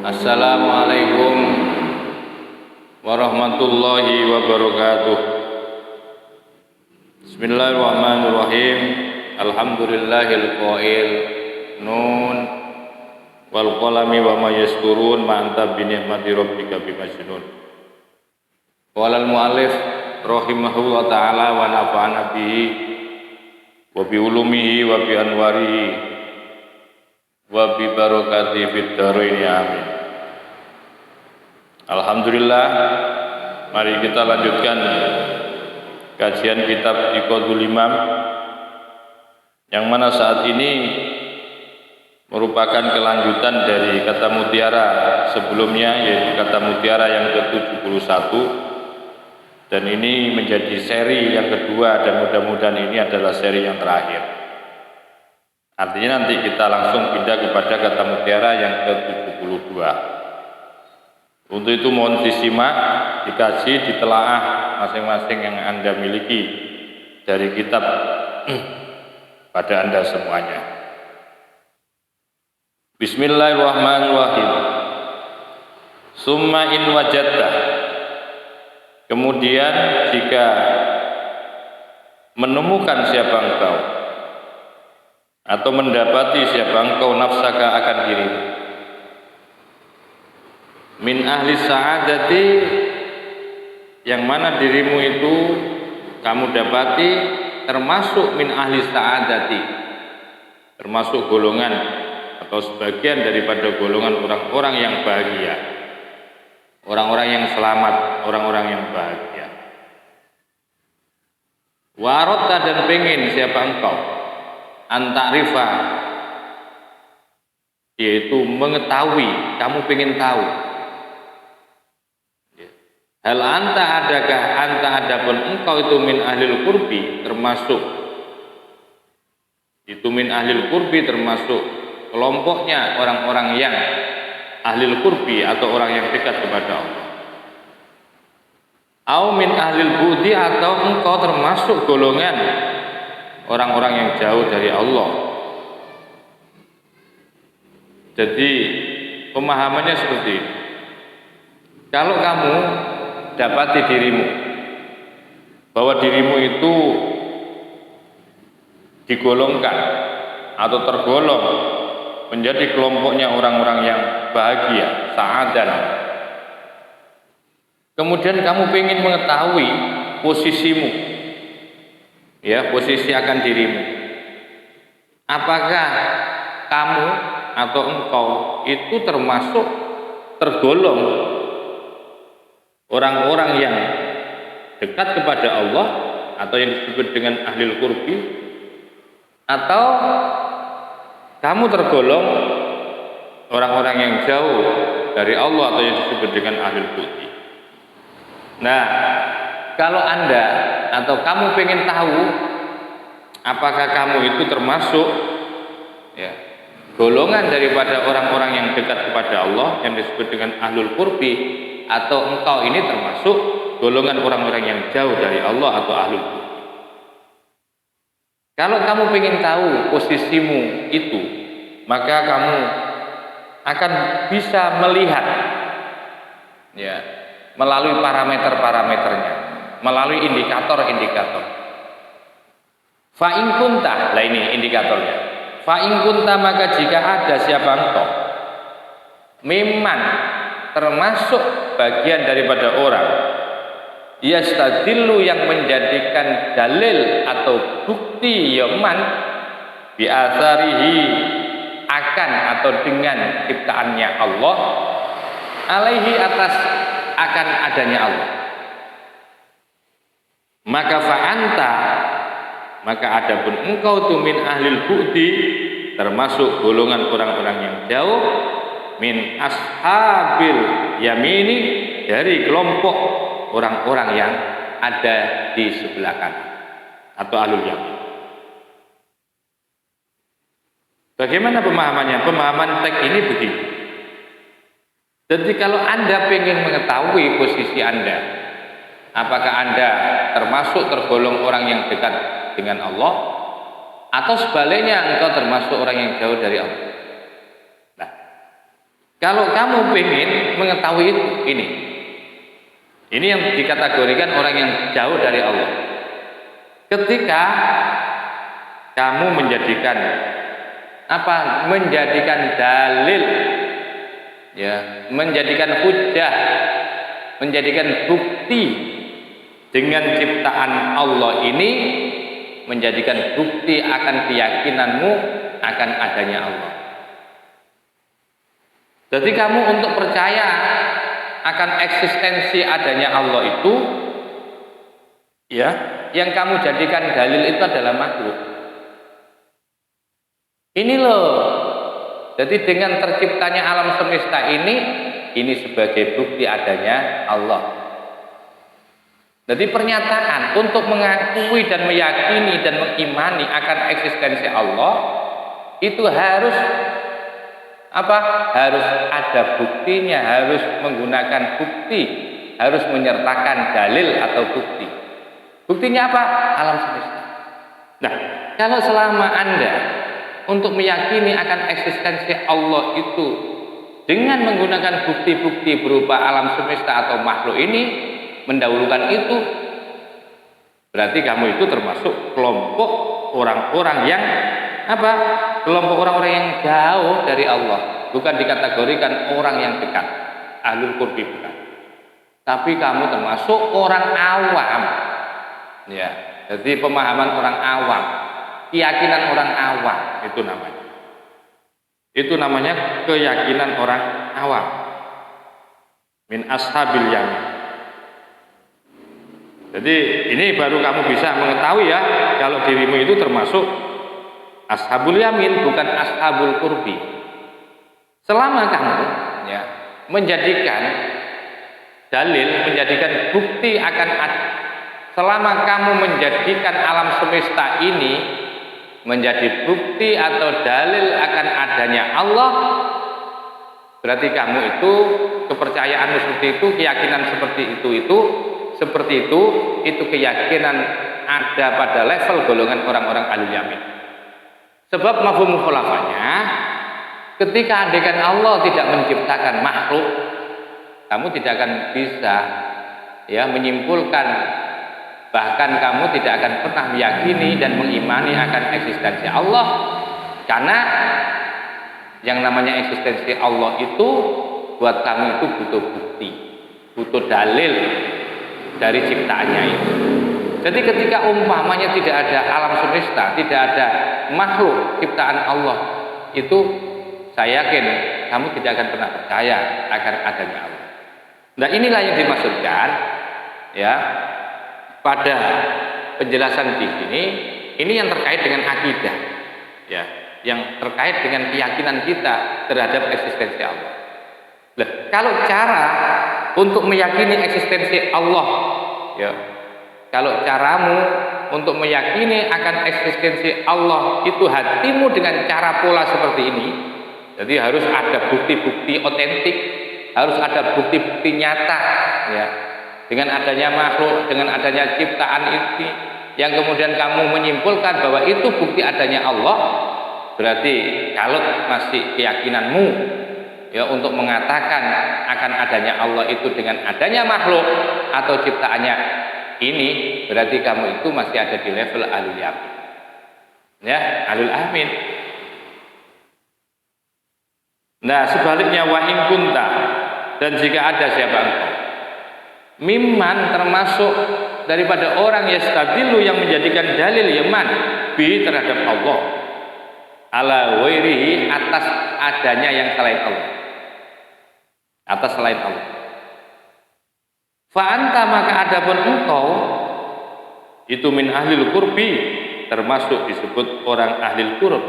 Assalamualaikum warahmatullahi wabarakatuh. Bismillahirrahmanirrahim. Alhamdulillahil qail nun wal qalami wa ma yasturun ma anta bi ni'mati rabbika bimajnun. Qala al muallif rahimahullah taala wa nafa'ana bihi wa bi ulumihi wa bi anwarihi wa bi barakati fid dharain amin. Alhamdulillah, mari kita lanjutkan kajian kitab Iqadul Imam yang mana saat ini merupakan kelanjutan dari kata mutiara sebelumnya, yaitu kata mutiara yang ke-71, dan ini menjadi seri yang kedua dan mudah-mudahan ini adalah seri yang terakhir. Artinya nanti kita langsung pindah kepada kata mutiara yang ke-72. Untuk itu mohon disimak, dikaji, ditelaah masing-masing yang Anda miliki dari kitab pada Anda semuanya. Bismillahirrahmanirrahim. Summa in wajadta. Kemudian jika menemukan siapa engkau atau mendapati siapa engkau nafsaka akan dirimu min ahli sa'adati, yang mana dirimu itu kamu dapati termasuk min ahli sa'adati, termasuk golongan atau sebagian daripada golongan orang-orang yang bahagia, orang-orang yang selamat, orang-orang yang bahagia. Warotta, dan pengen siapa engkau anta'rifa, yaitu mengetahui, kamu pengen tahu. Hal anta, adakah anta adapun engkau itu min ahlil qurbi, termasuk itu min ahlil qurbi, termasuk kelompoknya orang-orang yang ahlil qurbi atau orang yang dekat kepada Allah. Au min ahlil budi, atau engkau termasuk golongan orang-orang yang jauh dari Allah. Jadi pemahamannya seperti ini. Kalau kamu dapati dirimu bahwa dirimu itu digolongkan atau tergolong menjadi kelompoknya orang-orang yang bahagia, sa'adan, kemudian kamu ingin mengetahui posisimu, ya, posisi akan dirimu, apakah kamu atau engkau itu termasuk tergolong orang-orang yang dekat kepada Allah atau yang disebut dengan ahlul qurbi, atau kamu tergolong orang-orang yang jauh dari Allah atau yang disebut dengan ahlul budi. Nah, kalau Anda atau kamu pengen tahu apakah kamu itu termasuk, ya, golongan daripada orang-orang yang dekat kepada Allah yang disebut dengan ahlul qurbi, atau engkau ini termasuk golongan orang-orang yang jauh dari Allah atau ahlul budi. Kalau kamu ingin tahu posisimu itu, maka kamu akan bisa melihat, ya, melalui parameter-parameternya, melalui indikator-indikator. Fa in kunta, lah ini indikatornya. Fa in kunta, maka jika ada siapa engkau memang termasuk bagian daripada orang yastadillu, yang menjadikan dalil atau bukti yaman biasarihi, akan atau dengan ciptaannya Allah, alaihi, atas akan adanya Allah, maka fa'anta, maka adapun engkau tu min ahlil budi, termasuk golongan orang-orang yang jauh, min ashabil yamini, dari kelompok orang-orang yang ada di sebelah kanan atau ahlul yamin. Bagaimana pemahamannya? Pemahaman teks ini begini. Jadi kalau Anda ingin mengetahui posisi Anda, apakah Anda termasuk tergolong orang yang dekat dengan Allah, atau sebaliknya engkau termasuk orang yang jauh dari Allah. Nah, Kalau kamu ingin mengetahui itu, ini yang dikategorikan orang yang jauh dari Allah. Ketika kamu menjadikan dalil, ya, menjadikan hujjah, menjadikan bukti dengan ciptaan Allah ini, menjadikan bukti akan keyakinanmu akan adanya Allah. Jadi kamu untuk percaya akan eksistensi adanya Allah itu, ya, yang kamu jadikan dalil itu adalah makhluk. Ini loh. Jadi dengan terciptanya alam semesta ini sebagai bukti adanya Allah. Jadi pernyataan untuk mengakui dan meyakini dan mengimani akan eksistensi Allah itu harus harus ada buktinya, harus menggunakan bukti, harus menyertakan dalil atau bukti. Buktinya apa? Alam semesta. Nah, kalau selama Anda untuk meyakini akan eksistensi Allah itu dengan menggunakan bukti-bukti berupa alam semesta atau makhluk ini, mendahulukan itu, berarti kamu itu termasuk kelompok orang-orang yang kelompok orang-orang yang jauh dari Allah, bukan dikategorikan orang yang dekat, ahlul qurbi bukan. Tapi kamu termasuk orang awam, ya. Jadi pemahaman orang awam, keyakinan orang awam itu namanya. Itu namanya keyakinan orang awam. Min ashabil yamin. Jadi ini baru kamu bisa mengetahui ya kalau dirimu itu termasuk ashabul yamin, bukan ashabul qurbi. Selama kamu menjadikan dalil, menjadikan bukti selama kamu menjadikan alam semesta ini menjadi bukti atau dalil akan adanya Allah, berarti kamu itu kepercayaanmu seperti itu, keyakinan seperti itu keyakinan ada pada level golongan orang-orang ahlul yamin. Sebab mafhum mukhalafahnya, ketika andaikan Allah tidak menciptakan makhluk, kamu tidak akan bisa menyimpulkan, bahkan kamu tidak akan pernah meyakini dan mengimani akan eksistensi Allah, karena yang namanya eksistensi Allah itu buat kamu itu butuh bukti, butuh dalil dari ciptaannya itu. Jadi ketika umpamanya tidak ada alam semesta, tidak ada makhluk ciptaan Allah, itu saya yakin kamu tidak akan pernah percaya akan adanya Allah. Nah, inilah yang dimaksudkan pada penjelasan di sini. Ini yang terkait dengan akidah, yang terkait dengan keyakinan kita terhadap eksistensi Allah. Nah, kalau cara untuk meyakini eksistensi Allah, kalau caramu untuk meyakini akan eksistensi Allah itu hatimu dengan cara pola seperti ini, jadi harus ada bukti-bukti otentik, harus ada bukti-bukti nyata, dengan adanya makhluk, dengan adanya ciptaan ini, yang kemudian kamu menyimpulkan bahwa itu bukti adanya Allah. Berarti kalau masih keyakinanmu untuk mengatakan akan adanya Allah itu dengan adanya makhluk atau ciptaannya ini, berarti kamu itu masih ada di level ahlul yamin, ahlul amin. Nah, sebaliknya wa in kunta, dan jika ada siapa engkau, mimman termasuk daripada orang yastadillu yang menjadikan dalil yaman bi terhadap Allah ala wairihi, atas adanya yang selain Allah, atas selain Allah. Fa anta, maka adapun engkau itu min ahlil qurbi, termasuk disebut orang ahlil qurb,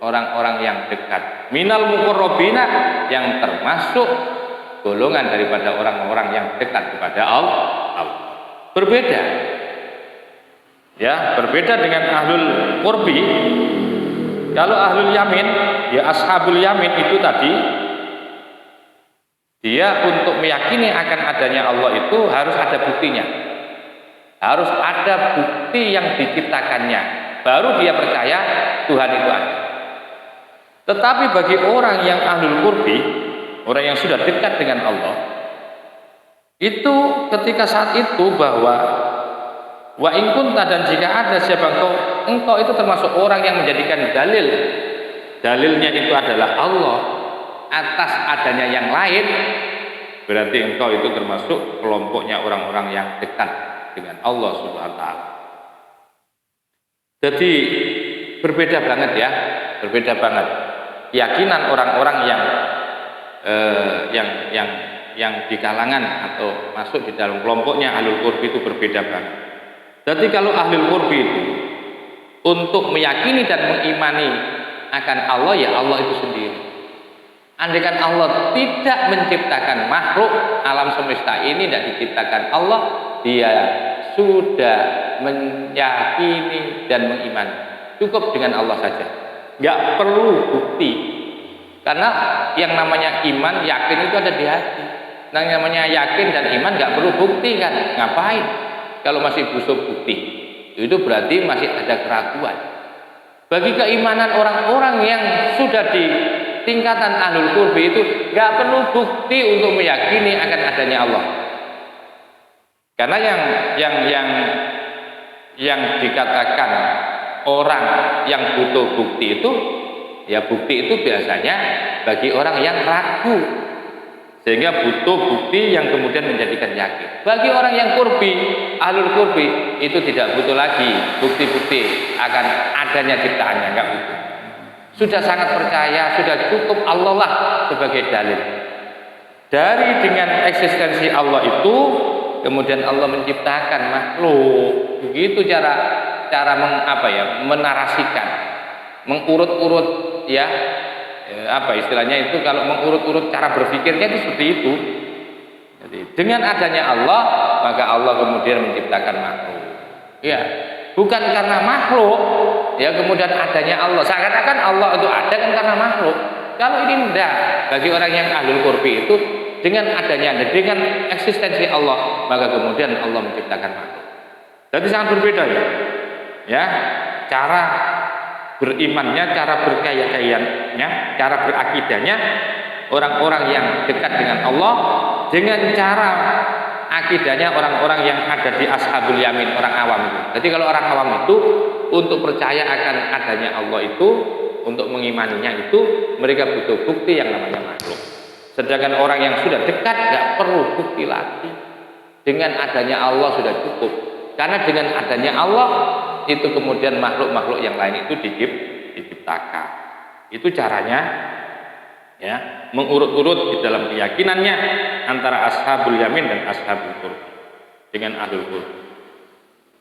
orang-orang yang dekat, minal muqarrabina, yang termasuk golongan daripada orang-orang yang dekat kepada Allah. Berbeda berbeda dengan ahlul qurbi. Kalau ahlul yamin, ashabul yamin itu tadi, dia untuk meyakini akan adanya Allah itu harus ada buktinya, harus ada bukti yang diciptakannya, baru dia percaya Tuhan itu ada. Tetapi bagi orang yang ahlul qurbi, orang yang sudah dekat dengan Allah, itu ketika saat itu bahwa wa in kunta, dan jika ada siapa engkau itu termasuk orang yang menjadikan dalilnya itu adalah Allah atas adanya yang lain, berarti engkau itu termasuk kelompoknya orang-orang yang dekat dengan Allah Subhanahu wa taala. Jadi berbeda banget ya, berbeda banget keyakinan orang-orang yang di kalangan atau masuk di dalam kelompoknya ahlul qurbi itu berbeda banget. Jadi kalau ahlul qurbi itu untuk meyakini dan mengimani akan Allah, ya Allah itu sendiri. Andaikan Allah tidak menciptakan makhluk alam semesta ini, tidak diciptakan Allah, dia sudah meyakini dan mengimani. Cukup dengan Allah saja, nggak perlu bukti. Karena yang namanya iman, yakin itu ada di hati. Nah, yang namanya yakin dan iman nggak perlu bukti kan? Ngapain? Kalau masih butuh bukti, itu berarti masih ada keraguan. Bagi keimanan orang-orang yang sudah di tingkatan ahlul qurbi itu nggak perlu bukti untuk meyakini akan adanya Allah. Karena yang dikatakan orang yang butuh bukti itu, ya bukti itu biasanya bagi orang yang ragu, sehingga butuh bukti yang kemudian menjadikan yakin. Bagi orang yang qurbi, ahlul qurbi, itu tidak butuh lagi bukti-bukti akan adanya ciptaannya, enggak butuh. Sudah sangat percaya, sudah cukup Allah lah sebagai dalil. Dari dengan eksistensi Allah itu, kemudian Allah menciptakan makhluk. Begitu cara menarasikan, mengurut-urut ya, apa istilahnya itu, kalau mengurut-urut cara berpikirnya itu seperti itu. Jadi dengan adanya Allah, maka Allah kemudian menciptakan makhluk. Ya, bukan karena makhluk, ya kemudian adanya Allah. Seakan-akan Allah itu ada kan karena makhluk. Kalau ini enggak, bagi orang yang ahlul qurbi itu dengan adanya, dengan eksistensi Allah, maka kemudian Allah menciptakan makhluk. Jadi sangat berbeda ya. Ya, cara berimannya, cara berkeyakinannya, cara berakidahnya orang-orang yang dekat dengan Allah, dengan cara akidahnya orang-orang yang ada di ashabul yamin, orang awam itu. Jadi kalau orang awam itu untuk percaya akan adanya Allah itu, untuk mengimaninya itu, mereka butuh bukti yang namanya makhluk. Sedangkan orang yang sudah dekat nggak perlu bukti lagi. Dengan adanya Allah sudah cukup. Karena dengan adanya Allah itu kemudian makhluk-makhluk yang lain itu diciptakan. Itu caranya ya, mengurut-urut di dalam keyakinannya antara ashabul yamin dan ashabul qurbi dengan ahlul qurbi.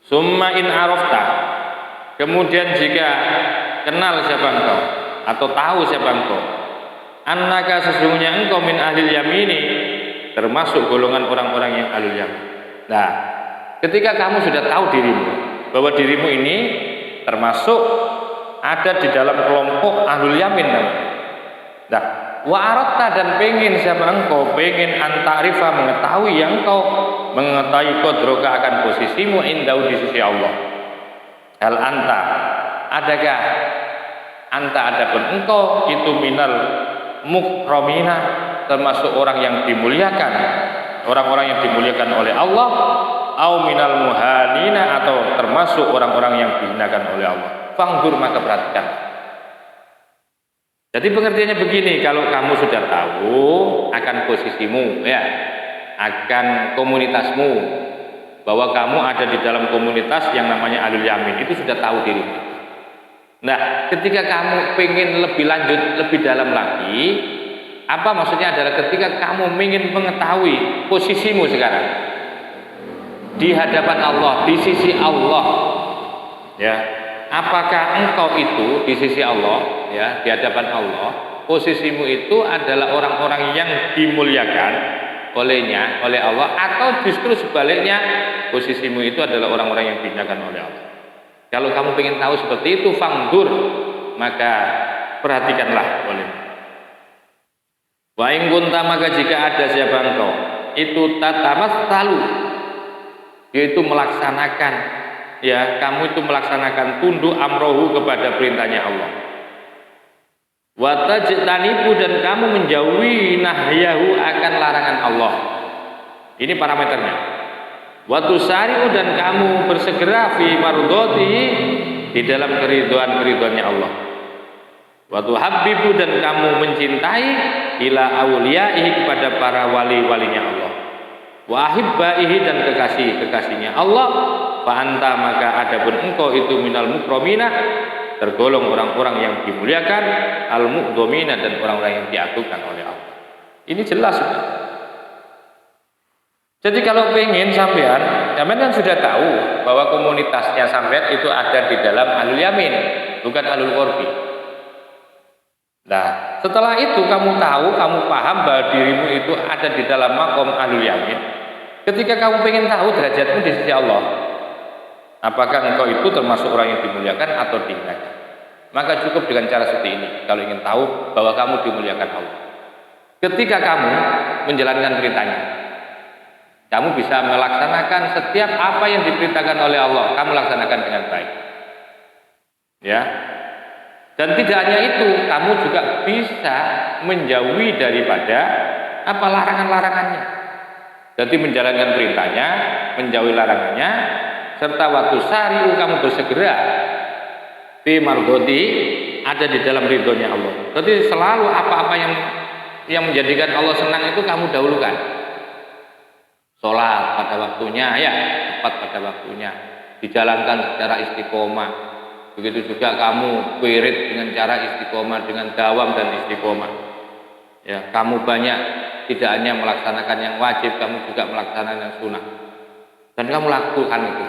Summa in arafta, kemudian jika kenal siapa engkau atau tahu siapa engkau, annaka sesungguhnya engkau min ahlil yamini, termasuk golongan orang-orang yang ahlul yamin. Nah, ketika kamu sudah tahu dirimu, bahwa dirimu ini termasuk ada di dalam kelompok ahlul yamin namanya. Nah, wa aratta, dan pengen siapa engkau, pengen antarifa, mengetahui yang engkau mengetahui kodroka akan posisimu indau di sisi Allah. Hal anta, adakah anta adapun engkau itu minal mukramina, termasuk orang yang dimuliakan, orang-orang yang dimuliakan oleh Allah, au minal muhanina, atau termasuk orang-orang yang dihinakan oleh Allah. Fanggur, maka perhatikan. Jadi pengertiannya begini, kalau kamu sudah tahu akan posisimu ya, akan komunitasmu, bahwa kamu ada di dalam komunitas yang namanya ahlul yamin, itu sudah tahu dirimu. Nah, ketika kamu pengen lebih lanjut, lebih dalam lagi, apa maksudnya adalah ketika kamu ingin mengetahui posisimu sekarang di hadapan Allah, di sisi Allah, ya, apakah engkau itu di sisi Allah, ya, di hadapan Allah, posisimu itu adalah orang-orang yang dimuliakan oleh Allah, atau justru sebaliknya posisimu itu adalah orang-orang yang dihinakan oleh Allah. Kalau kamu ingin tahu seperti itu, fangdur, maka perhatikanlah olehmu. Wa in kunta, maka jika ada siapa engkau itu tatamatsalu, yaitu melaksanakan, ya, kamu itu melaksanakan tunduk amrohu kepada perintahnya Allah. Wa tajtanibu dan kamu menjauhi nahyahu akan larangan Allah. Ini parameternya. Wa tusari'u dan kamu bersegera fi mardhatihi di dalam keriduan-keriduannya Allah. Wa tuhabbibu dan kamu mencintai ila auliyaihi kepada para wali-walinya Allah. Wa ahibbaihi dan kekasih-kekasihnya Allah. Fa anta maka adapun engkau itu minal mukramina tergolong orang-orang yang dimuliakan, al-mu'dhamina dan orang-orang yang diagungkan oleh Allah. Ini jelas sudah. Jadi kalau pengen sampean kan sudah tahu bahwa komunitasnya sampean itu ada di dalam Ahlul Yamin, bukan Ahlul Qurbi. Nah, setelah itu kamu tahu, kamu paham bahwa dirimu itu ada di dalam makom Ahlul Yamin. Ketika kamu pengen tahu derajatmu di sisi Allah, apakah engkau itu termasuk orang yang dimuliakan atau dihinakan? Maka cukup dengan cara seperti ini kalau ingin tahu bahwa kamu dimuliakan Allah. Ketika kamu menjalankan perintahnya, kamu bisa melaksanakan setiap apa yang diperintahkan oleh Allah, kamu laksanakan dengan baik. Ya. Dan tidak hanya itu, kamu juga bisa menjauhi daripada apa larangan-larangannya. Jadi menjalankan perintahnya, menjauhi larangannya, serta waktu sari'u kamu bersegera fi mardhati ada di dalam ridhonya Allah. Jadi selalu apa-apa yang menjadikan Allah senang itu kamu dahulukan. Sholat pada waktunya, ya tepat pada waktunya, dijalankan secara istiqomah. Begitu juga kamu wirid dengan cara istiqomah, dengan dawam dan istiqomah. Ya, kamu banyak tidak hanya melaksanakan yang wajib, kamu juga melaksanakan yang sunnah. Dan kamu lakukan itu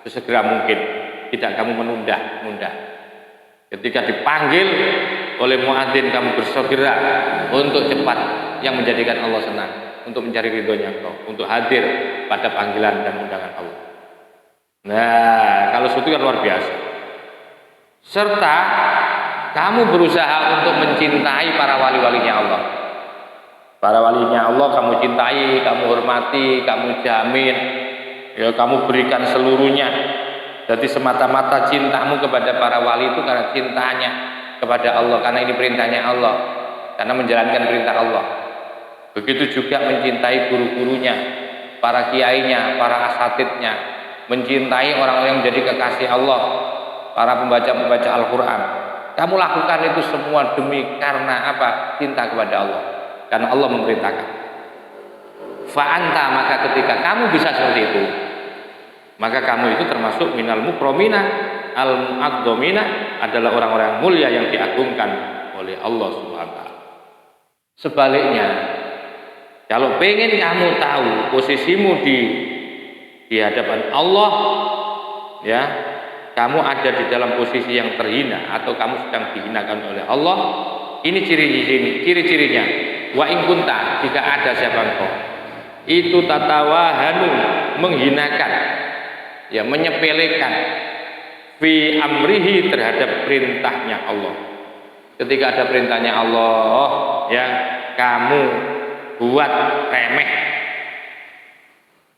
sesegera mungkin, tidak kamu menunda-nunda. Ketika dipanggil oleh muadzin, kamu bersegera untuk cepat yang menjadikan Allah senang, untuk mencari ridhonya engkau, untuk hadir pada panggilan dan undangan Allah. Nah, kalau itu kan luar biasa. Serta kamu berusaha untuk mencintai para wali-walinya Allah. Para walinya Allah kamu cintai, kamu hormati, kamu jamin, ya kamu berikan seluruhnya. Jadi semata-mata cintamu kepada para wali itu karena cintanya kepada Allah, karena ini perintahnya Allah, karena menjalankan perintah Allah. Begitu juga mencintai guru-gurunya, para kiainya, para asatidnya, mencintai orang-orang yang menjadi kekasih Allah, para pembaca-pembaca Al-Quran. Kamu lakukan itu semua demi karena apa? Cinta kepada Allah, karena Allah memerintahkan. Fa'anta maka ketika kamu bisa seperti itu, maka kamu itu termasuk minal mukramina al-mu'adzamina, adalah orang-orang mulia yang diagungkan oleh Allah Subhanahu wa taala. Sebaliknya, kalau pengen kamu tahu posisimu di hadapan Allah, ya, kamu ada di dalam posisi yang terhina atau kamu sedang dihinakan oleh Allah, ini ciri-cirinya. Wa in kunta, jika ada siapa engkau itu tatawahanu, menghinakan, ya menyepelekan fi amrihi, terhadap perintahnya Allah. Ketika ada perintahnya Allah, ya kamu buat remeh.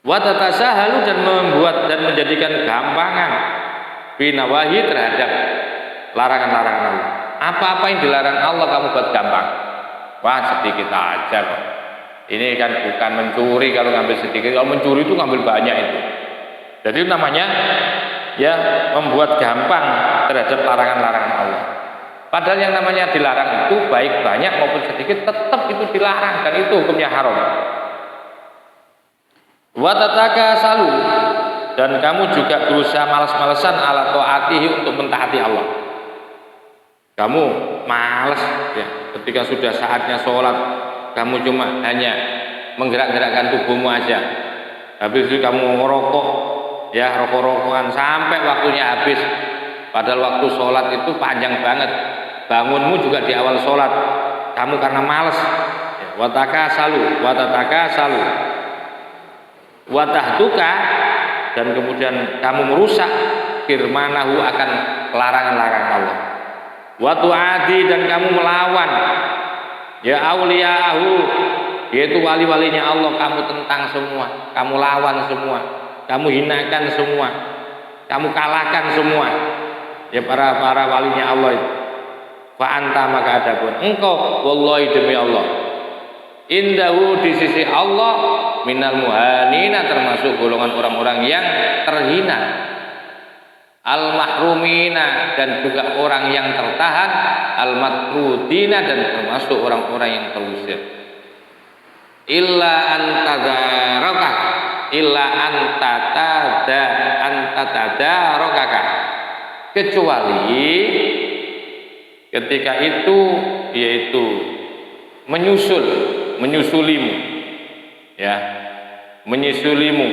Wa tatasahalu, dan membuat dan menjadikan gampangan fi nawahi, terhadap larangan-larangan Allah. Apa-apa yang dilarang Allah kamu buat gampang. Wah, sedikit aja kok. Ini kan bukan mencuri kalau ngambil sedikit. Kalau mencuri itu ngambil banyak itu. Jadi namanya ya membuat gampang terhadap larangan-larangan Allah. Padahal yang namanya dilarang itu baik banyak maupun sedikit tetap itu dilarang, dan itu hukumnya haram. Wa tatakasalu, dan kamu juga berusaha malas-malesan ala taatihi, untuk mentaati Allah. Kamu malas ya, ketika sudah saatnya sholat, kamu cuma hanya menggerak-gerakkan tubuhmu aja. Habis itu kamu ngerokok, ya rokok-rokokan sampai waktunya habis. Padahal waktu sholat itu panjang banget. Bangunmu juga di awal sholat. Kamu karena malas. Ya, watakasalu, watatakasalu, watahtuka, dan kemudian kamu merusak firmanahu, akan larangan-larangan Allah. Watu'adi, dan kamu melawan ya auliya'ahu, yaitu wali-walinya Allah, kamu tentang semua, kamu lawan semua, kamu hinakan semua, kamu kalahkan semua, ya para walinya Allah itu. Fa anta maka adapun engkau wallahi demi Allah indahu di sisi Allah minal muhanina termasuk golongan orang-orang yang terhina, al mahrumina dan juga orang yang tertahan, al matrudina dan termasuk orang-orang yang terusir. Illa antatadarokaka kecuali ketika itu yaitu menyusulimu ya, menyusulimu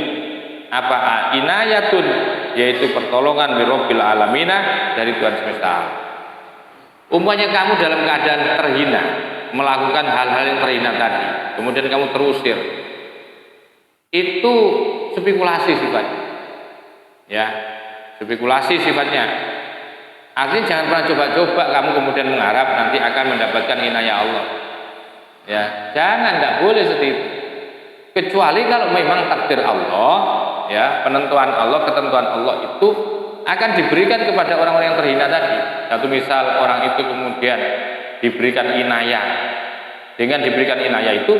apa inayatun yaitu pertolongan birabbil alamina dari Tuhan semesta alam. Umpamanya kamu dalam keadaan terhina, melakukan hal-hal yang terhina tadi, kemudian kamu terusir, itu spekulasi sifatnya ya, spekulasi sifatnya. Artinya jangan pernah coba-coba kamu kemudian mengharap nanti akan mendapatkan inayah Allah ya, jangan, tidak boleh seperti itu, kecuali kalau memang takdir Allah ya, penentuan Allah, ketentuan Allah itu akan diberikan kepada orang-orang yang terhina tadi. Satu misal orang itu kemudian diberikan inayah, dengan diberikan inayah itu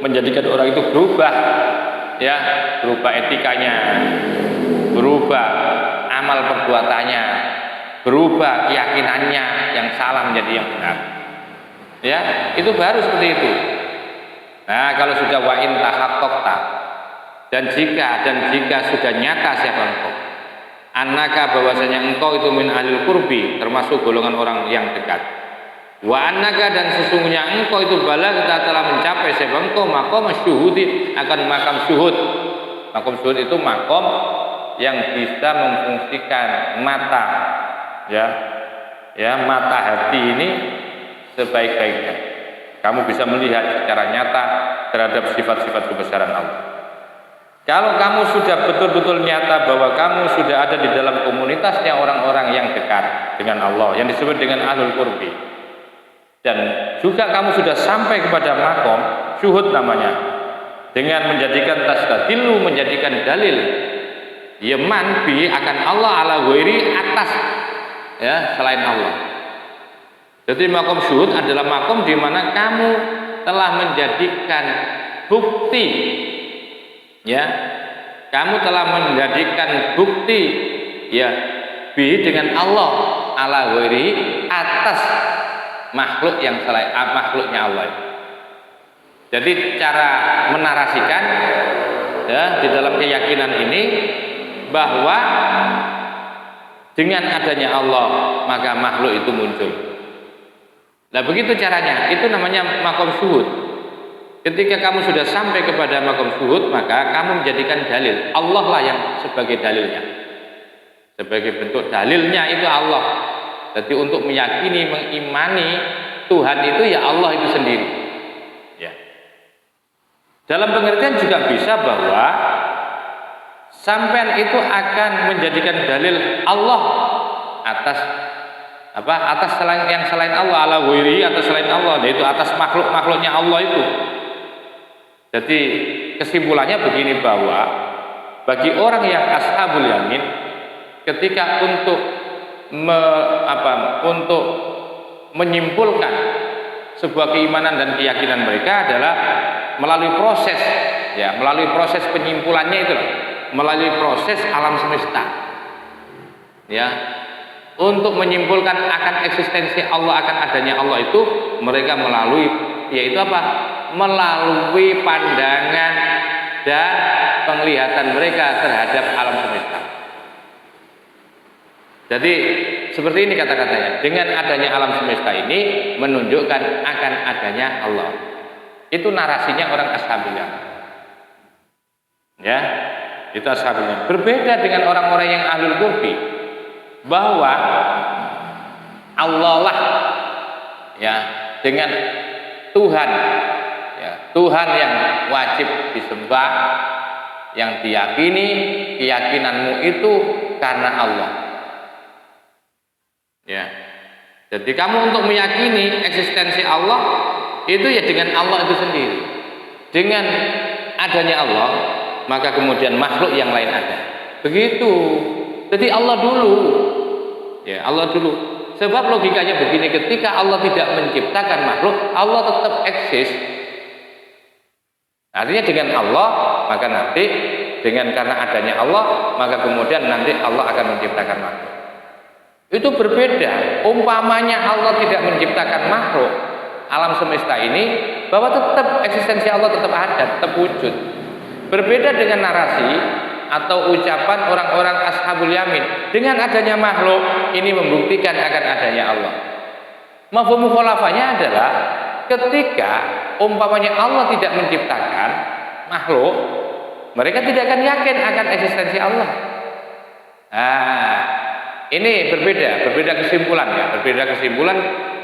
menjadikan orang itu berubah ya, berubah etikanya, berubah amal perbuatannya, berubah keyakinannya yang salah menjadi yang benar ya, itu baru seperti itu. Nah, kalau sudah wa in tahaqqaqta dan jika sudah nyata siapa engkau, annaka bahwasanya engkau itu min ahlil qurbi termasuk golongan orang yang dekat, wa annaka dan sesungguhnya engkau itu balagta telah mencapai siapa engkau maqam syuhudi akan makam syuhud. Makam syuhud itu makom yang bisa memfungsikan mata ya mata hati ini sebaik-baiknya. Kamu bisa melihat secara nyata terhadap sifat-sifat kebesaran Allah. Kalau kamu sudah betul-betul nyata bahwa kamu sudah ada di dalam komunitasnya orang-orang yang dekat dengan Allah, yang disebut dengan ahlul qurbi, dan juga kamu sudah sampai kepada makom syuhud namanya, dengan menjadikan tastadillu, menjadikan dalil yaman bi akan Allah ala ghairi atas ya selain Allah. Jadi makom syuhud adalah makom di mana kamu telah menjadikan bukti ya, kamu telah menjadikan bukti ya bi dengan Allah ala ghairi atas makhluk yang selain makhluknya Allah. Jadi cara menarasikan ya di dalam keyakinan ini bahwa dengan adanya Allah maka makhluk itu muncul. Nah begitu caranya, itu namanya makom syuhud. Ketika kamu sudah sampai kepada makom syuhud, maka kamu menjadikan dalil. Allah lah yang sebagai dalilnya. Sebagai bentuk dalilnya itu Allah. Jadi untuk meyakini, mengimani Tuhan itu ya Allah itu sendiri. Ya. Dalam pengertian juga bisa bahwa sampean itu akan menjadikan dalil Allah atas selain yang selain Allah, ala ghairi atas selain Allah, yaitu atas makhluknya Allah itu. Jadi kesimpulannya begini, bahwa bagi orang yang ashabul yamin ketika untuk menyimpulkan sebuah keimanan dan keyakinan mereka adalah melalui proses ya, melalui proses penyimpulannya itu, melalui proses alam semesta ya. Untuk menyimpulkan akan eksistensi Allah, akan adanya Allah itu mereka melalui yaitu apa? Melalui pandangan dan penglihatan mereka terhadap alam semesta. Jadi seperti ini kata-katanya, dengan adanya alam semesta ini menunjukkan akan adanya Allah. Itu narasinya orang ashabul yamin. Ya, itu ashabul yamin. Berbeda dengan orang-orang yang ahlul qurbi, bahwa Allah lah ya dengan Tuhan ya, Tuhan yang wajib disembah, yang diyakini, keyakinanmu itu karena Allah ya. Jadi kamu untuk meyakini eksistensi Allah itu ya dengan Allah itu sendiri. Dengan adanya Allah maka kemudian makhluk yang lain ada. Begitu. Jadi Allah dulu ya, Allah dulu. Sebab logikanya begini, ketika Allah tidak menciptakan makhluk, Allah tetap eksis. Artinya dengan Allah, maka nanti karena adanya Allah, maka kemudian nanti Allah akan menciptakan makhluk. Itu berbeda. Umpamanya Allah tidak menciptakan makhluk, alam semesta ini, bahwa tetap eksistensi Allah tetap ada, tetap wujud. Berbeda dengan narasi atau ucapan orang-orang ashabul yamin. Dengan adanya makhluk, ini membuktikan akan adanya Allah. Mafhum mukhalafahnya adalah ketika umpamanya Allah tidak menciptakan makhluk, mereka tidak akan yakin akan eksistensi Allah. Nah, ini berbeda kesimpulan ya, berbeda kesimpulan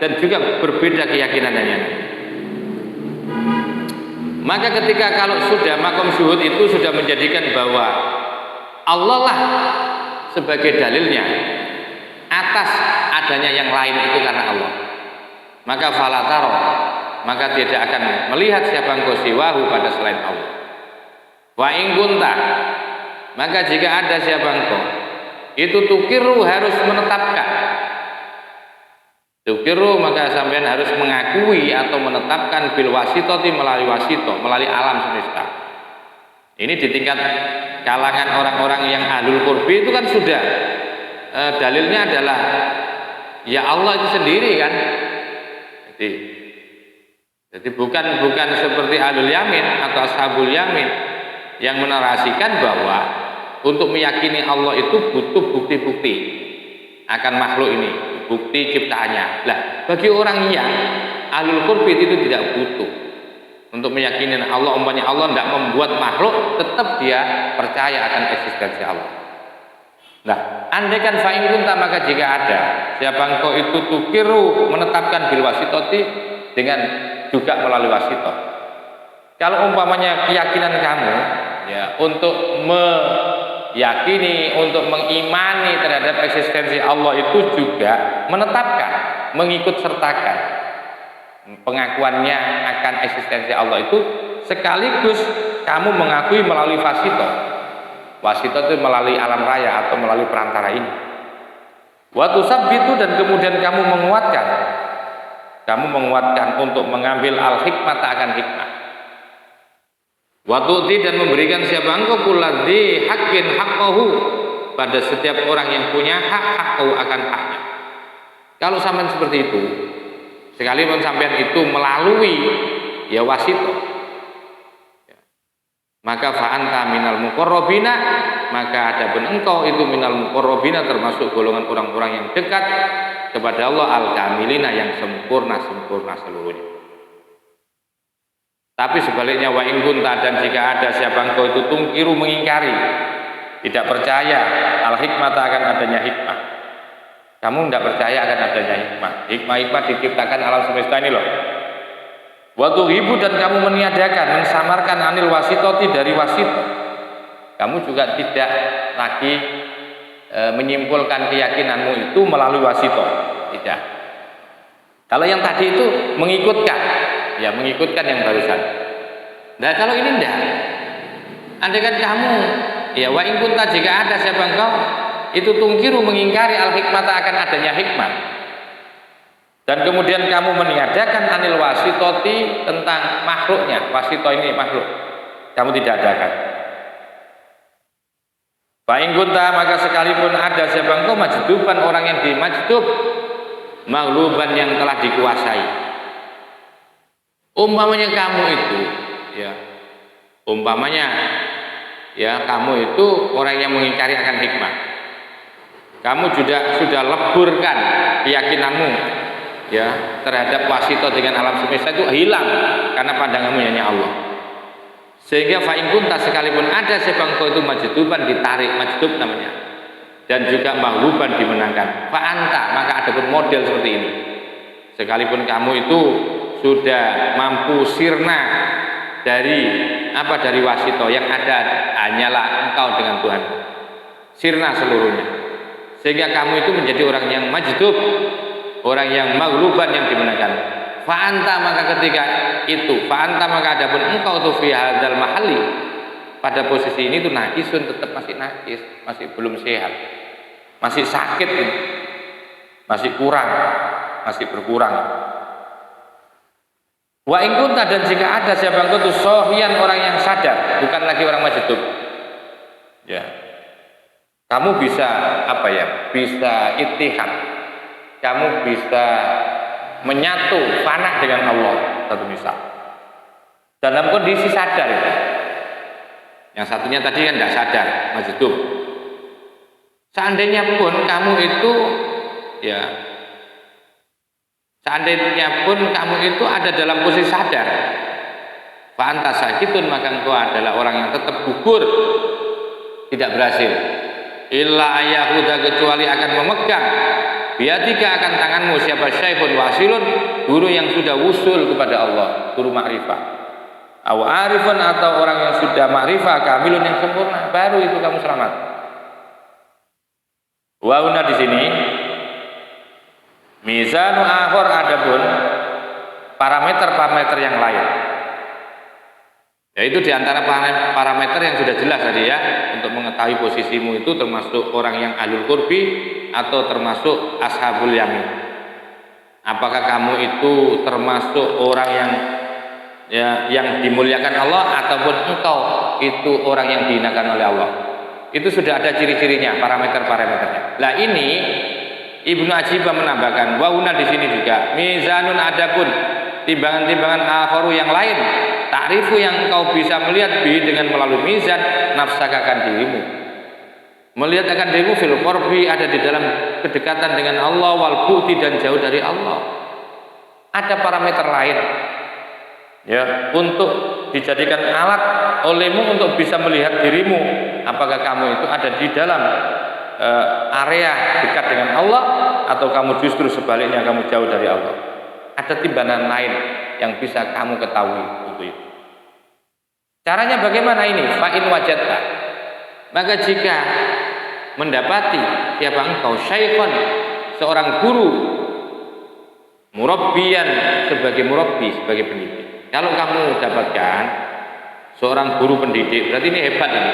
dan juga berbeda keyakinannya. Maka ketika kalau sudah makom syuhud itu sudah menjadikan bahwa Allah lah sebagai dalilnya atas adanya yang lain itu karena Allah, maka falataro, maka tidak akan melihat siapa engkau siwahu pada selain Allah. Wa in kunta, maka jika ada siapa engkau itu tukiru harus menetapkan. Tukiru maka sampean harus mengakui atau menetapkan bil wasitoti melalui wasito, melalui alam semesta. Ini di tingkat kalangan orang-orang yang ahlul qurbi itu kan sudah dalilnya adalah ya Allah itu sendiri kan. Jadi bukan seperti ahlul yamin atau ashabul yamin yang menarasikan bahwa untuk meyakini Allah itu butuh bukti-bukti akan makhluk ini, bukti ciptaannya. Lah, bagi orang yang ahlul qurbi itu tidak butuh untuk meyakini Allah. Umpamanya Allah tidak membuat makhluk, tetap dia percaya akan eksistensi Allah. Nah, andaikan fa'in kunta, maka jika ada siapa engkau itu tukiru menetapkan bil wasitoti dengan juga melalui wasito. Kalau umpamanya keyakinan kamu ya untuk meyakini, untuk mengimani terhadap eksistensi Allah itu juga menetapkan, mengikut sertakan pengakuannya akan eksistensi Allah itu sekaligus kamu mengakui melalui wasito. Wasito itu melalui alam raya atau melalui perantara ini. Waktu sabbitu, dan kemudian kamu menguatkan untuk mengambil al-hikmah akan hikmah. Watu'ti, dan memberikan siapa engkau kulladzi haqqin haqqahu, pada setiap orang yang punya hak akan haknya. Kalau sampean seperti itu, sekalipun sampean itu melalui ya wasito, maka fa'anta minal muqarrabina, maka adapun engkau itu minal muqarrabina, termasuk golongan orang-orang yang dekat kepada Allah, al-kamilina, yang sempurna seluruhnya. Tapi sebaliknya wa in kunta, dan jika ada siapa engkau itu tungkiru mengingkari, tidak percaya al-hikmata akan adanya hikmah. Kamu tidak percaya akan adanya hikmah. Hikmah diciptakan alam semesta ini loh. Wa tuhibu, dan kamu meniadakan, mensamarkan anil wasitoti, dari wasito. Kamu juga tidak lagi menyimpulkan keyakinanmu itu melalui wasito. Tidak. Kalau yang tadi itu mengikutkan, ya mengikutkan yang barusan. Nah kalau ini enggak, andaikan kamu ya wa in kunta, jika ada siapa engkau itu tungkiru mengingkari al hikmata akan adanya hikmah, dan kemudian kamu meniadakan anil wasitoti, tentang makhluknya. Wasito ini makhluk, kamu tidak adakan. Wa in kunta, maka sekalipun ada siapa engkau majduban, orang yang dimajdub, maghluban, yang telah dikuasai. Umpamanya kamu itu ya, umpamanya ya kamu itu orang yang mengingkari akan hikmah, kamu sudah leburkan keyakinanmu ya terhadap wasito dengan alam semesta, itu hilang karena pandanganmu hanya Allah. Sehingga fa in kunta, sekalipun ada siapa engkau itu majduban, ditarik, majdub namanya, dan juga maghluban, dimenangkan, fa anta, maka ada pun model seperti ini. Sekalipun kamu itu sudah mampu sirna dari dari wasito, yang ada hanyalah engkau dengan Tuhan, sirna seluruhnya, sehingga kamu itu menjadi orang yang majdub, orang yang maghluban, yang dimenangkan. Fa'anta, maka ketika itu, fa'anta, maka adapun engkau tuh fi hadzal mahalli, pada posisi ini tuh najisun, tetap masih najis, masih belum sehat, masih sakit. masih kurang, masih berkurang. Wa in kunta, dan jika ada siapa engkau itu sohian, orang yang sadar, bukan lagi orang majdub. Ya. Kamu bisa apa ya? Bisa ittihad. Kamu bisa menyatu fana dengan Allah, satu misal. Dalam kondisi sadar itu. Yang satunya tadi kan tidak sadar, majdub. Seandainya pun kamu itu ya, seandainya pun kamu itu ada dalam posisi sadar, fa anta sakitun, maka engkau adalah orang yang tetap gugur, tidak berhasil. Illa ayahuda, kecuali akan memegang biadika, akan tanganmu, siapa syekhun wasilun, guru yang sudah wusul kepada Allah, guru ma'rifah, aw arifun, atau orang yang sudah ma'rifah kamilun, yang sempurna, baru itu kamu selamat. Wa una di sini mizanu akhor, adapun parameter-parameter yang lain, yaitu diantara parameter yang sudah jelas tadi ya, untuk mengetahui posisimu itu termasuk orang yang ahlul qurbi atau termasuk ashabul yamin. Apakah kamu itu termasuk orang yang dimuliakan Allah, ataupun engkau itu orang yang dihinakan oleh Allah. Itu sudah ada ciri-cirinya, parameter-parameternya. Lah ini Ibnu Ajibah menambahkan, wauna di sini juga mizanun, adapun timbangan-timbangan akharu yang lain, ta'rifu yang engkau bisa melihat dengan melalui mizan nafsaka, akan dirimu, melihat akan dirimu fil qurbi, ada di dalam kedekatan dengan Allah, wal bu'di, dan jauh dari Allah. Ada parameter lain ya, untuk dijadikan alat olehmu untuk bisa melihat dirimu, apakah kamu itu ada di dalam area dekat dengan Allah, atau kamu justru sebaliknya, kamu jauh dari Allah. Ada timbangan lain yang bisa kamu ketahui untuk itu. Caranya bagaimana ini? Fa'in wajadta, maka jika mendapati siapa engkau syaikhon, seorang guru, murabbiyan, sebagai murabbi, sebagai pendidik. Kalau kamu dapatkan seorang guru pendidik, berarti ini hebat ini.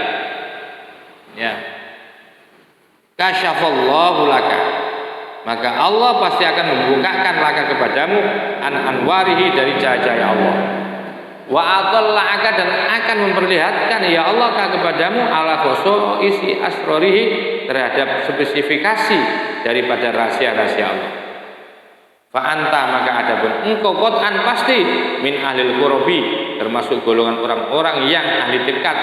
Ya. Kasyafallahu laka, maka Allah pasti akan membukakan laka kepadamu an anwarihi, dari cahaya Allah. Wa adallaka, dan akan memperlihatkan ya Allah kepadamu ala khosoisi asrorihi, terhadap spesifikasi daripada rahasia-rahasia Allah. Fa anta, maka adapun engkau qat'an pasti min ahlil qurbi, termasuk golongan orang-orang yang ahli dekat,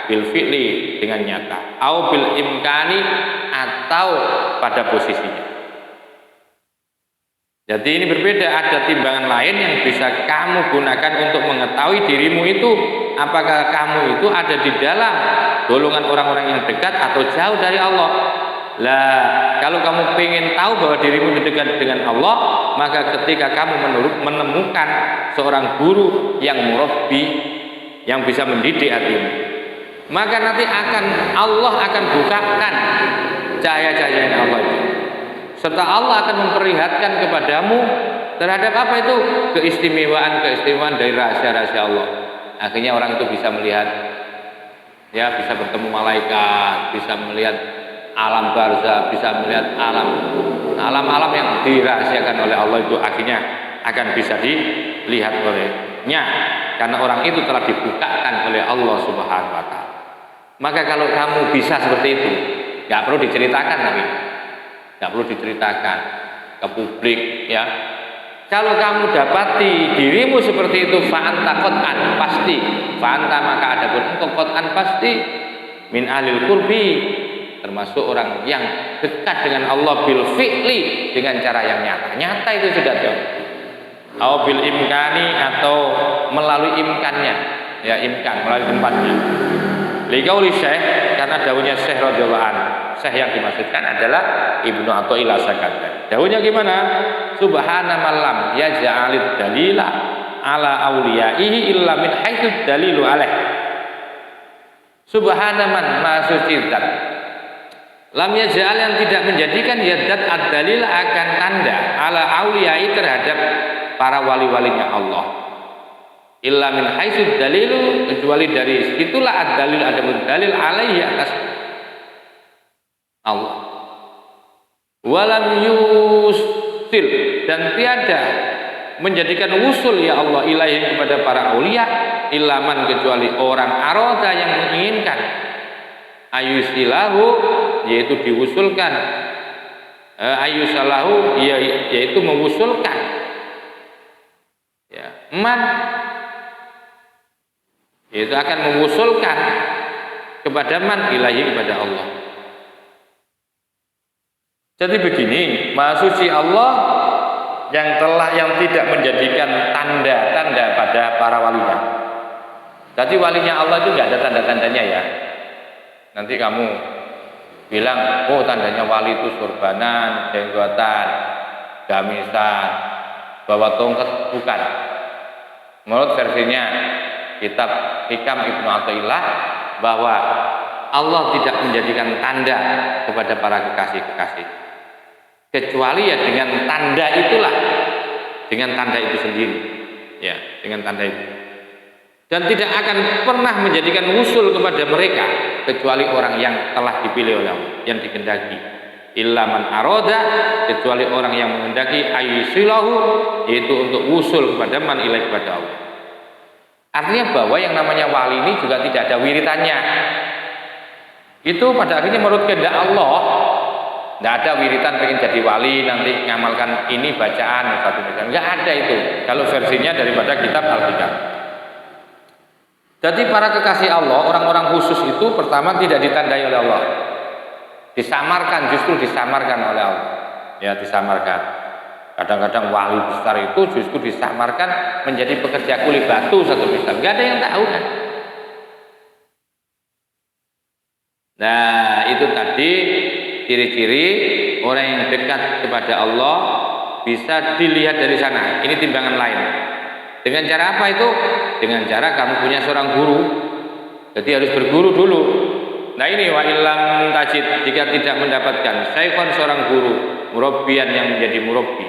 bil fi'li, dengan nyata, au bil imkani, atau pada posisinya. Jadi ini berbeda, ada timbangan lain yang bisa kamu gunakan untuk mengetahui dirimu itu, apakah kamu itu ada di dalam golongan orang-orang yang dekat atau jauh dari Allah. Lah, kalau kamu ingin tahu bahwa dirimu dekat dengan Allah, maka ketika kamu menemukan seorang guru yang murabbi, yang bisa mendidik hatimu, maka nanti Allah akan bukakan cahaya-cahaya Allah itu, serta Allah akan memperlihatkan kepadamu terhadap apa itu, keistimewaan dari rahasia-rahasia Allah. Akhirnya orang itu bisa melihat, ya, bisa bertemu malaikat, bisa melihat alam barzah, bisa melihat alam-alam yang dirahasiakan oleh Allah, itu akhirnya akan bisa dilihat olehnya, karena orang itu telah dibukakan oleh Allah Subhanahu wa ta'ala. Maka kalau kamu bisa seperti itu, nggak perlu diceritakan lagi, nggak perlu diceritakan ke publik ya. Kalau kamu dapati dirimu seperti itu, fa'anta qat'an, pasti, fa'anta, maka adapun engkau qat'an pasti min ahlil qurbi, termasuk orang yang dekat dengan Allah, bil fi'li, dengan cara yang nyata itu sudah jauh, atau bil imkani, atau melalui imkannya, ya, imkan, melalui tempatnya. Liqauli syekh, karena dawuhnya Syekh radhiyallahu anhu. Syekh yang dimaksudkan adalah Ibnu Athaillah Sakandari. Dawuhnya gimana? Subhana man lam yaj'alid dalila ala auliyaihi illa min haitsu dalilu alaih. Subhana man, maha suci zat, lam yaj'al, yang tidak menjadikan yadat ad-dalil, akan tanda, ala auliyai, terhadap para wali-walinya Allah, illa min haitsu dalilu, kecuali dari situlah ad-dalil, ada dalil alaihi, atas Allah. walam yusil, dan tiada menjadikan wusul ya Allah ilaihim kepada para aulia ilaman kecuali orang aroda yang menginginkan ayusilahu yaitu diwusulkan, ayusalahu yaitu mengusulkan ya, man yaitu akan mengusulkan kepada man ilahi kepada Allah. Jadi begini, Maha Suci Allah yang tidak menjadikan tanda-tanda pada para walinya. Jadi walinya Allah itu nggak ada tanda-tandanya ya. Nanti kamu bilang, oh tandanya wali itu surbanan, jenggotan, gamisan, bawa tongkat, bukan. Menurut versinya kitab Hikam Ibnu Athaillah bahwa Allah tidak menjadikan tanda kepada para kekasih-kekasih, kecuali ya dengan tanda itulah, dengan tanda itu sendiri, ya dengan tanda itu. Dan tidak akan pernah menjadikan wusul kepada mereka kecuali orang yang telah dipilih oleh Allah, yang dikehendaki. Illa man aroda, kecuali orang yang menghendaki ayyusilahu, yaitu untuk wusul kepada man ilaih kepada Allah. Artinya bahwa yang namanya wali ini juga tidak ada wiritannya. Itu pada akhirnya menurut kehendak Allah. Tidak ada wiritan pengen jadi wali nanti ngamalkan ini bacaan satu bacaan. Enggak ada itu. Kalau versinya daripada kitab Al-Hikam. Jadi para kekasih Allah, orang-orang khusus itu pertama tidak ditandai oleh Allah. Disamarkan, justru disamarkan oleh Allah. Ya, disamarkan. Kadang-kadang wali besar itu justru disamarkan menjadi pekerja kuli batu satu misal. Enggak ada yang tahu kan. Nah, itu tadi ciri-ciri orang yang dekat kepada Allah bisa dilihat dari sana. Ini timbangan lain. Dengan cara apa itu? Dengan cara kamu punya seorang guru. Jadi harus berguru dulu. Nah ini wa illam tajid, jika tidak mendapatkan syaikhan seorang guru, murabbiyan yang menjadi murabbi.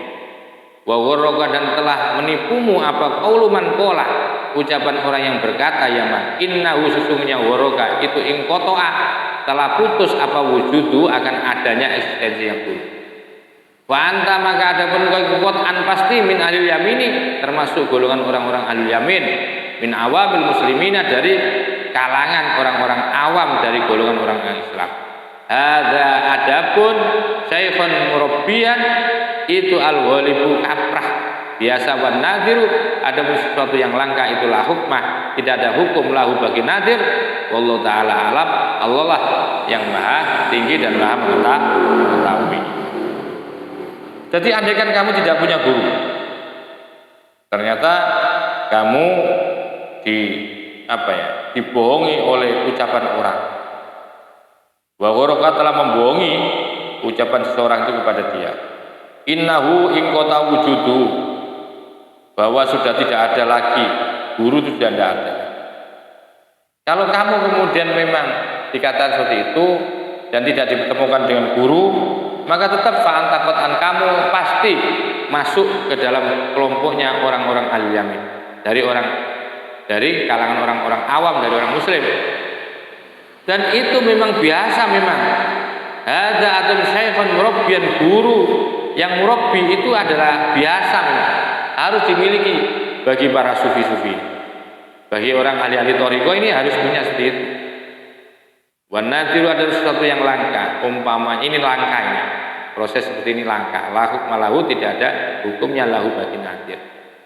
Wa gharraka, dan telah menipumu apa qaulu man qala, ucapan orang yang berkata ya man, innahu sesungguhnya gharraka itu ingqata'a, telah putus apa wujudu akan adanya eksistensi yang dulu. Wa anta, maka adapun kau an pasti min ahlil yamini, termasuk golongan orang-orang ahlul yamin, min awamil muslimina, dari kalangan orang-orang awam dari golongan orang Islam. Hadza adapun syaikhun murabbiyan itu al-ghalibu kaprah biasa, wan nadiru ada sesuatu yang langka itulah hukmah, tidak ada hukum lahu bagi nadir. Wallahu taala alam, Allah lah yang maha tinggi dan maha mengetahui. Jadi andaikan kamu tidak punya guru, ternyata kamu dibohongi oleh ucapan orang. Wa gharaka, telah membohongi ucapan seseorang itu kepada dia. Innahu ingkota wujudu, bahwa sudah tidak ada lagi guru, itu sudah tidak ada. Kalau kamu kemudian memang dikatakan seperti itu dan tidak ditemukan dengan guru, maka tetap fa'antakotan, kamu pasti masuk ke dalam kelompoknya orang-orang ahli yamin, dari kalangan orang-orang awam, dari orang muslim. Dan itu memang biasa, memang hadza atum syaikhun murabbiyan, guru yang murabbi itu adalah biasa, memang harus dimiliki bagi para sufi-sufi, bagi orang ahli-ahli thariqah ini harus punya seperti itu. Wan nadiru adalah sesuatu yang langka, umpama ini langka, ini proses seperti ini langka, lahu malahu, tidak ada hukumnya lahu bagi nadir.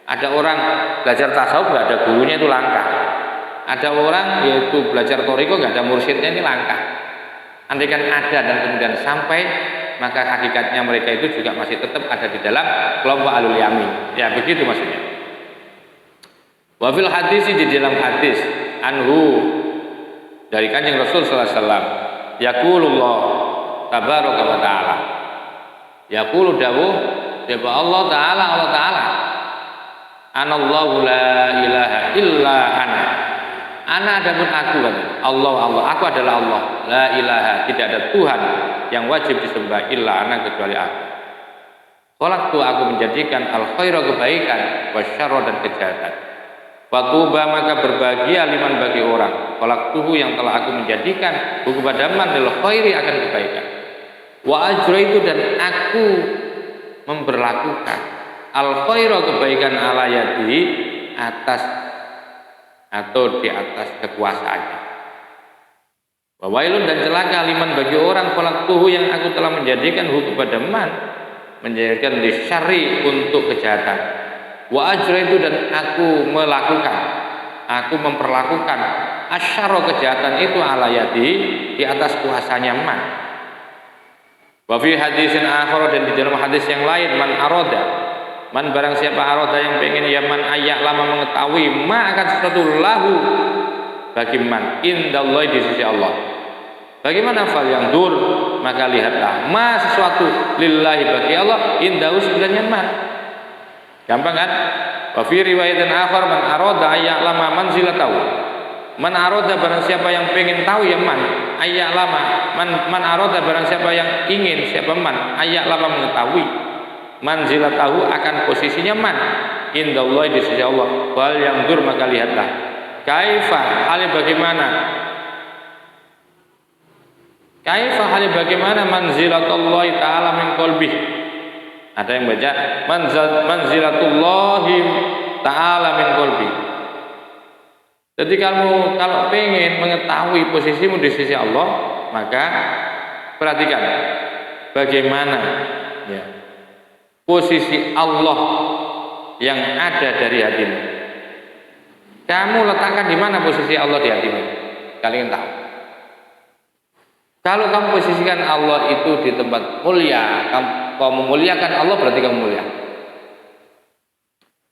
Ada orang belajar tasawuf nggak ada gurunya, itu langka. Ada orang yaitu belajar thariqah nggak ada mursyidnya, ini langka. Andaikan ada dan kemudian sampai, maka hakikatnya mereka itu juga masih tetap ada di dalam kelompok alul yamin. Ya begitu maksudnya. Wa fil hadis, di dalam hadis anhu dari Kanjeng Rasul sallallahu alaihi wasallam, yaqulullah tabaraka wa taala, yaqulu dawuh siapa Allah taala, anallahu la ilaha illa ana adapun aku, Allah, aku adalah Allah, la ilaha, tidak ada Tuhan yang wajib disembah illa ana, kecuali aku. Khalaqtu, aku menjadikan al khaira, kebaikan, wasyarra, dan kejahatan. Fatuba, maka berbahagia liman, bagi orang, khalaqtuhu, yang telah aku menjadikan kepada man lil khairi, akan kebaikan. Wa ajraitu dan aku memberlakukan al khaira kebaikan ala yadi atas atau di atas kekuasaannya. Wa wailun dan celaka liman bagi orang khalaqtuhu yang aku telah menjadikan hu kepada man, menjadikan lisyarri untuk kejahatan. Wa ajraitu dan aku melakukan, aku memperlakukan asyara kejahatan itu ala yadi di atas kuasanya man. Wa fi hadisin akhar dan di dalam hadis yang lain man barang siapa aroda yang pengen ya man ayak lama mengetahui ma akan sesuatu lahu bagi man indallahi di sisi Allah. Bagaimana fal yang dur maka lihatlah ma sesuatu lillahi bagi Allah indahu sebenarnya man. Gampang kan? Wa fi riwayatin akhar man aroda ayak lama manzilatahu. Man aroda barang siapa yang pengen tahu ya man ayak lama man aroda barang siapa yang ingin siapa man ayak lama mengetahui manzilatahu akan posisinya man indallahi di sisi Allah. Wal yang dur maka lihatlah kaifa hal bagaimana manzilatullahi ta'ala min qalbi. Ada yang baca manzilatullahi ta'ala min qalbi. Jadi kamu kalau pengen mengetahui posisimu di sisi Allah, maka perhatikan bagaimana ya posisi Allah yang ada dari hatimu. Kamu letakkan di mana posisi Allah di hatimu? Kalian tahu. Kalau kamu posisikan Allah itu di tempat mulia, kamu memuliakan Allah berarti kamu mulia.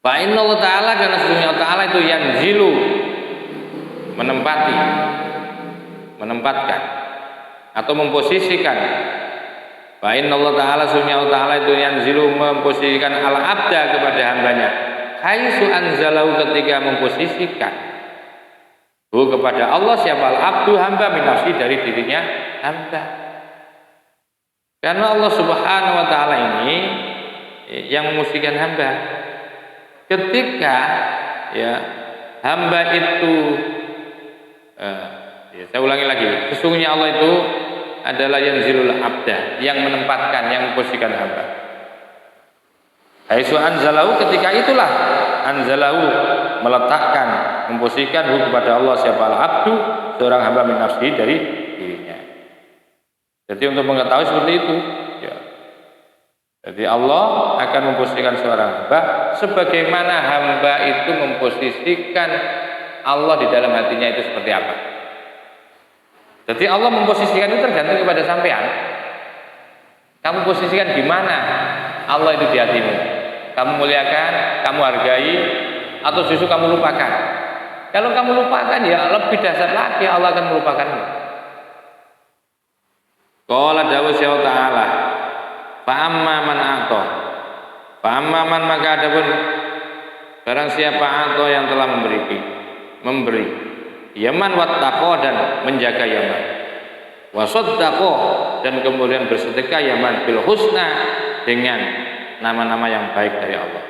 Fa innallaha ta'ala karena sesungguhnya Allah Ta'ala itu yanzilu menempatkan atau memposisikan. Wa innallaha ta'ala sesungguhnya Allah Ta'ala itu yanzilu memposisikan al-abda kepada hambanya haitsu anzalahu ketika memposisikan kepada Allah siapa al-abdu hamba min nafsi dari dirinya hamba. Karena Allah Subhanahu wa taala ini yang memposisikan hamba. Ketika ya hamba itu saya ulangi lagi, sesungguhnya Allah itu adalah yanzilul abda yang menempatkan, yang memposisikan hamba. Haitsu anzalahu ketika itulah anzalahu meletakkan, memposisikan kepada Allah siapa al-abdu seorang hamba min nafsi dari dirinya. Jadi untuk mengetahui seperti itu ya. Jadi Allah akan memposisikan seorang hamba sebagaimana hamba itu memposisikan Allah di dalam hatinya itu seperti apa. Jadi Allah memposisikan itu tergantung kepada sampean. Kamu posisikan di mana Allah itu di hatimu. Kamu muliakan, kamu hargai, atau justru kamu lupakan. Kalau kamu lupakan ya lebih dahsyat lagi Allah akan melupakanmu. Qala dawuh Allah Ta'ala fa amma man a'ta. Fa amma man maka adapun barang siapa a'ta yang telah memberi yaman wattaqo dan menjaga yaman wasaddaqo dan kemudian bersedekah yaman bil husna dengan nama-nama yang baik dari Allah.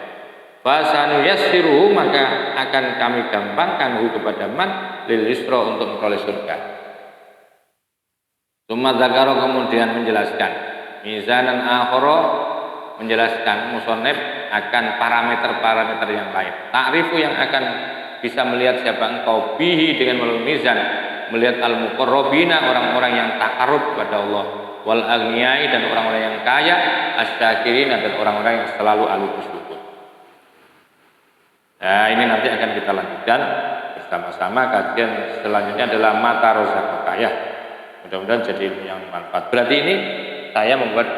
Fasanu yassiruhu maka akan kami gampangkan kepada man lil yusra untuk memperoleh surga. Tsumma dzakara kemudian menjelaskan mizanan akhara menjelaskan musannif akan parameter-parameter yang lain. Ta'rifu yang akan bisa melihat siapa engkau bihi dengan melalui mizan, melihat al-muqarrabina orang-orang yang takarrub kepada Allah, wal aghniyai dan orang-orang yang kaya, asyakirin dan orang-orang yang selalu ahli bersyukur. Nah, ini nanti akan kita lanjutkan bersama-sama. Kajian selanjutnya adalah mata rozakah ya. Mudah-mudahan jadi ilmu yang manfaat. Berarti ini saya membuat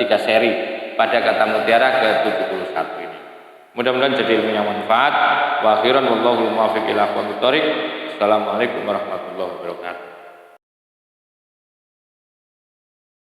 3 seri pada kata mutiara ke-71 ini. Mudah-mudahan jadi ilmu yang manfaat. Wa akhiran wallahu muwaffiq ila aqwamit thoriq. Assalamualaikum warahmatullahi wabarakatuh.